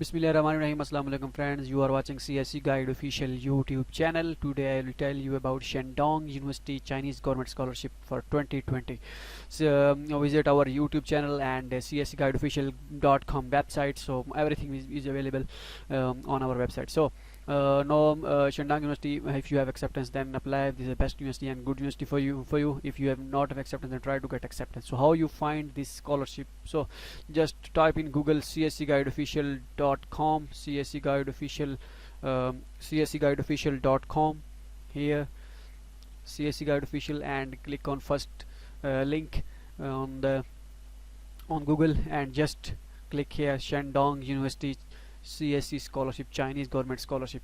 Bismillahirrahmanirrahim. Assalamu alaikum friends. You are watching CSC Guide official YouTube channel. Today I will tell you about Shandong University Chinese Government Scholarship for 2020. So visit our YouTube channel and cscguideofficial.com website. So everything is available on our website. So no Shandong University, if you have acceptance then apply. This is the best university and good university for you. If you have not have acceptance then try to get acceptance. So how you find this scholarship? So just type in Google cscguideofficial.com, cscguideofficial.com here, cscguideofficial, and click on first link on Google and just click here Shandong University CSC scholarship, Chinese government scholarship.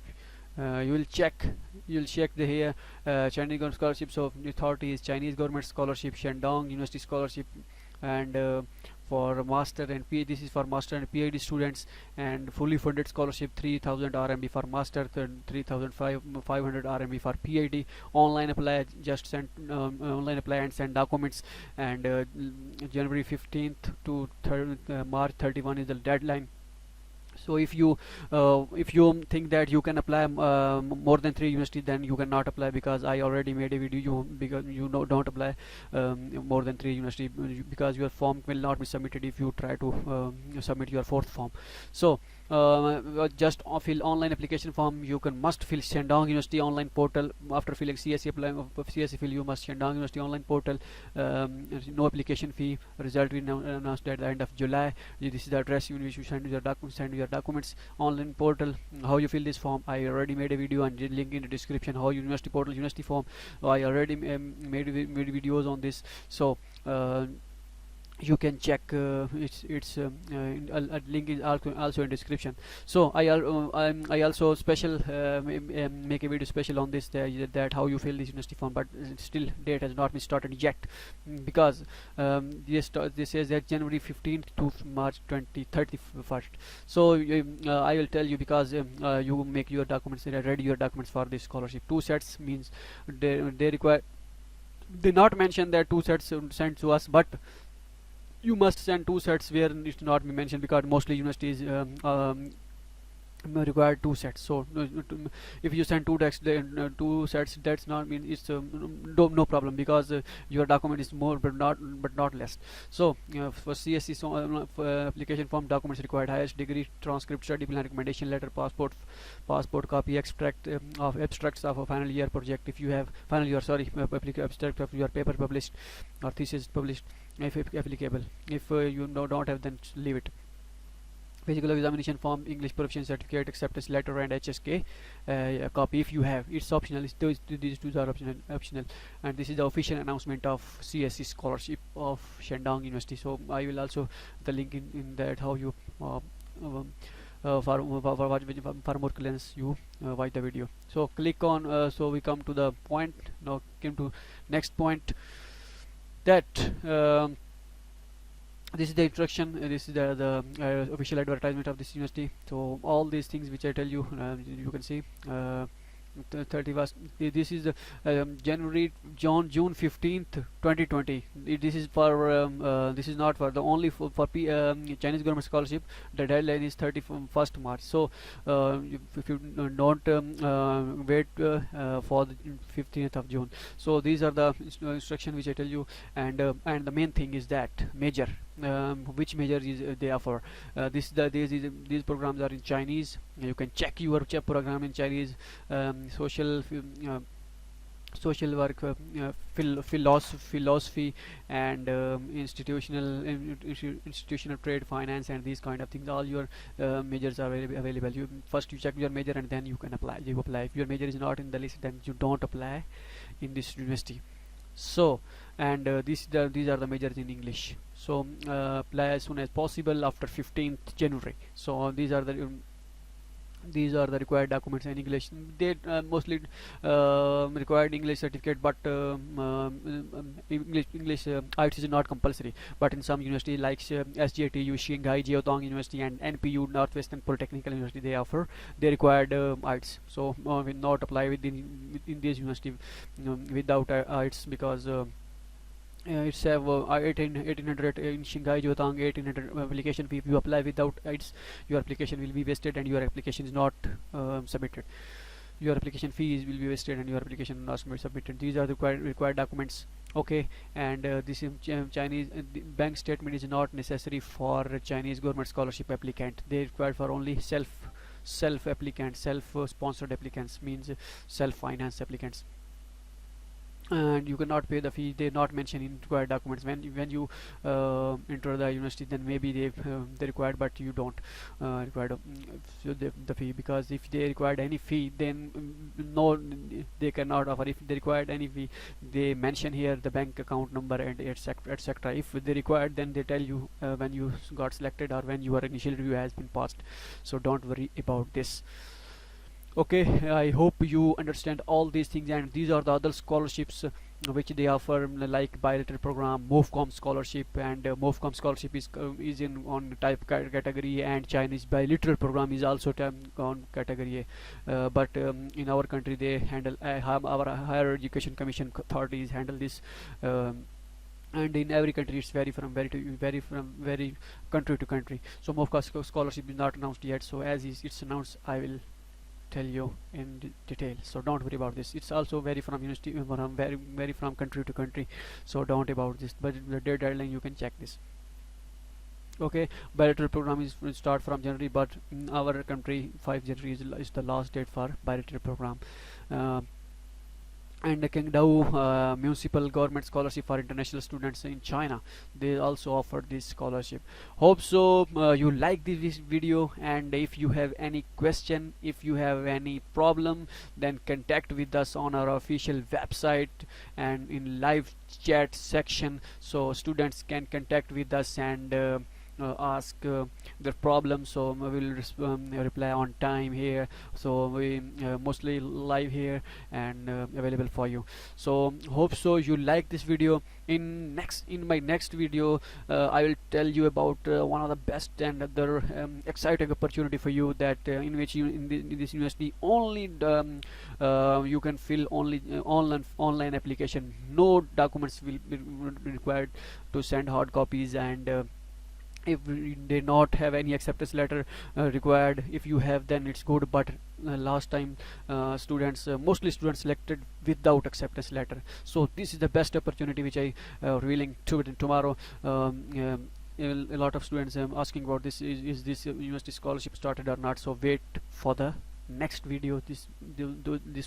You'll check the here Chinese government scholarship. So authority is Chinese government scholarship, Shandong University scholarship, and for master and PhD, this is for master and PhD students, and fully funded scholarship 3000 RMB for master, 3500 RMB for PhD. Online apply, just send online apply and send documents, and January 15th to March 31 is the deadline. So if you think that you can apply more than 3 universities, then you cannot apply, because I already made a video because don't apply more than 3 universities, because your form will not be submitted if you try to submit your 4th form. So just fill online application form. You must fill Shandong University online portal. After filling CSC fill, you must Shandong University online portal. No application fee. Result will announced at the end of July. This is the address in which you send your documents. Online portal. How you fill this form, I already made a video and link in the description. How university portal, university form, I already made videos on this. So you can check it's link is also in description. So I also special make a video special on this, that how you fill this university form, but still date has not been started yet, because this says that January 15th to March 31st. So I will tell you, because you make your documents, ready your documents for this scholarship. 2 sets means they require, they not mention that 2 sets sent to us, but you must send 2 sets where it should not be mentioned, because mostly universities require 2 sets. So if you send 2 sets, that's not mean it's no problem, because your document is more but not less. So for CSC, for application form, documents required: highest degree, transcript, study plan, recommendation letter, passport copy, abstracts of a final year project, if you have final year, abstract of your paper published or thesis published, if applicable. If you don't have, then leave it. Physical examination form, English proficiency certificate, acceptance letter, and HSK copy if you have. It's optional. These two are optional. And this is the official announcement of CSC scholarship of Shandong University. So I will also the link in that, how you for more clearance you watch the video. So click on so we come to the point. Now came to next point, that this is the introduction. This is the official advertisement of this university. So all these things which I tell you, you can see 31st. This is June 15th 2020. This is for this is not for the only for Chinese government scholarship. The deadline is 31st March. So if you don't wait for the 15th of June. So these are the instruction which I tell you, and the main thing is that major, which major is they offer. These programs are in Chinese. You can check your program in Chinese. Social work, philosophy, and institutional trade, finance, and these kind of things. All your majors are available. First you check your major, and then you can apply. If your major is not in the list, then you don't apply in this university. So, and these are the majors in English. So apply as soon as possible after 15th January. So these are the required documents in English. They mostly required English certificate, but English IELTS is not compulsory. But in some universities like SJTU, Shanghai Jiaotong University, and NPU, Northwestern Polytechnical University, they required IELTS. So will not apply within this university without IELTS, because it's 1800 in Shanghai Jiutang 1800 application fee. If you apply without it's, your application will be wasted and your application is not submitted. Your application fees will be wasted and your application not submitted. These are the required documents. Okay, and this is Chinese the bank statement is not necessary for Chinese government scholarship applicant. They required for only self applicant, self sponsored applicants, means self finance applicants. And you cannot pay the fee. They not mention in required documents. When you enter the university, then maybe they required, but you don't required so the fee, because if they required any fee, then no, they cannot offer. If they required any fee, they mention here the bank account number and etc. If they required, then they tell you when you got selected or when your initial review has been passed. So don't worry about this. Okay, I hope you understand all these things, and these are the other scholarships which they offer, like bilateral program, MOVCOM scholarship, and MOVCOM scholarship is in on type category, and Chinese bilateral program is also on category A. But in our country they handle our higher education commission authorities handle this. And in every country it's vary from very country to country. So MOVCOM scholarship is not announced yet, so as it's announced I will tell you in detail. So don't worry about this. It's also vary from university from very from country to country, so don't worry about this, but the deadline you can check this. Okay, bilateral program is will start from January, but in our country 5 January is the last date for bilateral program. And the Qingdao municipal government scholarship for international students in China, they also offer this scholarship. Hope so you like this video, and if you have any question, if you have any problem, then contact with us on our official website and in live chat section, so students can contact with us and ask their problems. So we will reply on time here, so we mostly live here and available for you. So hope so you like this video. In my next video I will tell you about one of the best and other exciting opportunity for you, that in which you in this university only you can fill only online application. No documents will be required to send hard copies, and if they not have any acceptance letter required. If you have, then it's good, but last time mostly students selected without acceptance letter. So this is the best opportunity which I revealing tomorrow. A lot of students asking about this, is this university scholarship started or not. So wait for the next video. This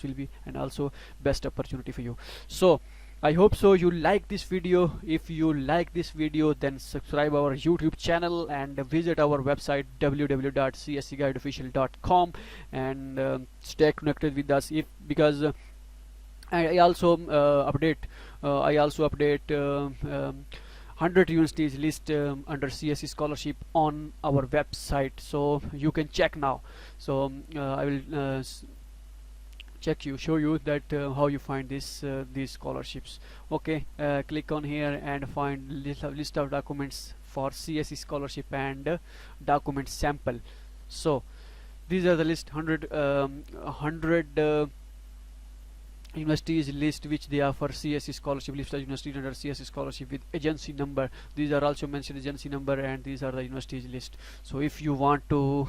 will be and also best opportunity for you. So I hope so you like this video. If you like this video, then subscribe our YouTube channel and visit our website www.cscguideofficial.com and stay connected with us. Because I also update 100 universities list under CSC scholarship on our website, so you can check now. So I will show you that how you find these scholarships. Okay, click on here and find list of documents for CSE scholarship and document sample. So these are the list 100 universities list which they offer CSE scholarship. List of universities under CSE scholarship with agency number. These are also mentioned agency number, and these are the universities list. So if you want to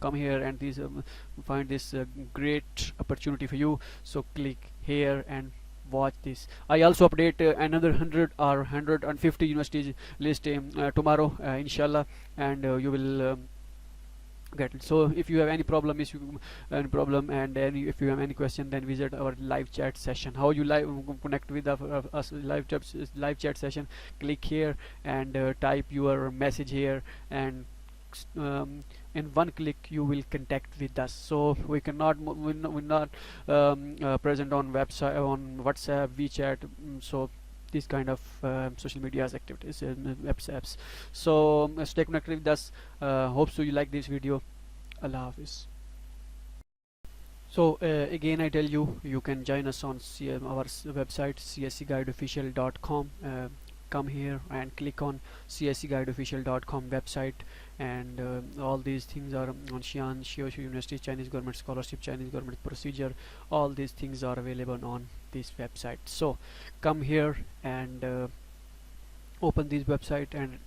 come here and find this great opportunity for you, so click here and watch this. I also update another 100 or 150 universities list tomorrow inshallah, and you will get it. So if you have any problem, if you have any question, then visit our live chat session. How you connect with us live chat session? Click here and type your message here, and in one click you will contact with us. So we're not present on website, on WhatsApp, WeChat, so this kind of social media activities and apps. So stay connected with us. Hope so you like this video. Allah Hafiz. So again I tell you can join us on our website cscguideofficial.com. Come here and click on cscguideofficial.com website, and all these things are on Xi'an, Xiaoshu University, Chinese government scholarship, Chinese government procedure. All these things are available on this website. So come here and open this website, and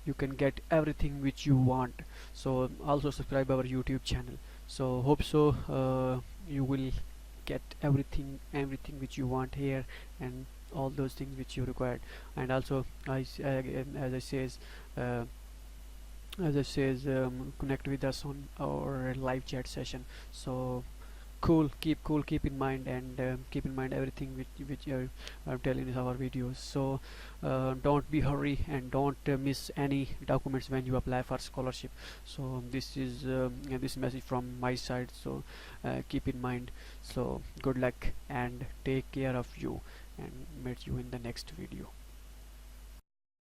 you can get everything which you want. So also subscribe our YouTube channel. So hope so you will get everything which you want here, and all those things which you required. And also as I says, connect with us on our live chat session. So cool, keep in mind, and keep in mind everything which I'm telling in our videos. So don't be hurry, and don't miss any documents when you apply for scholarship. So this is this message from my side. So keep in mind. So good luck and take care of you, and meet you in the next video.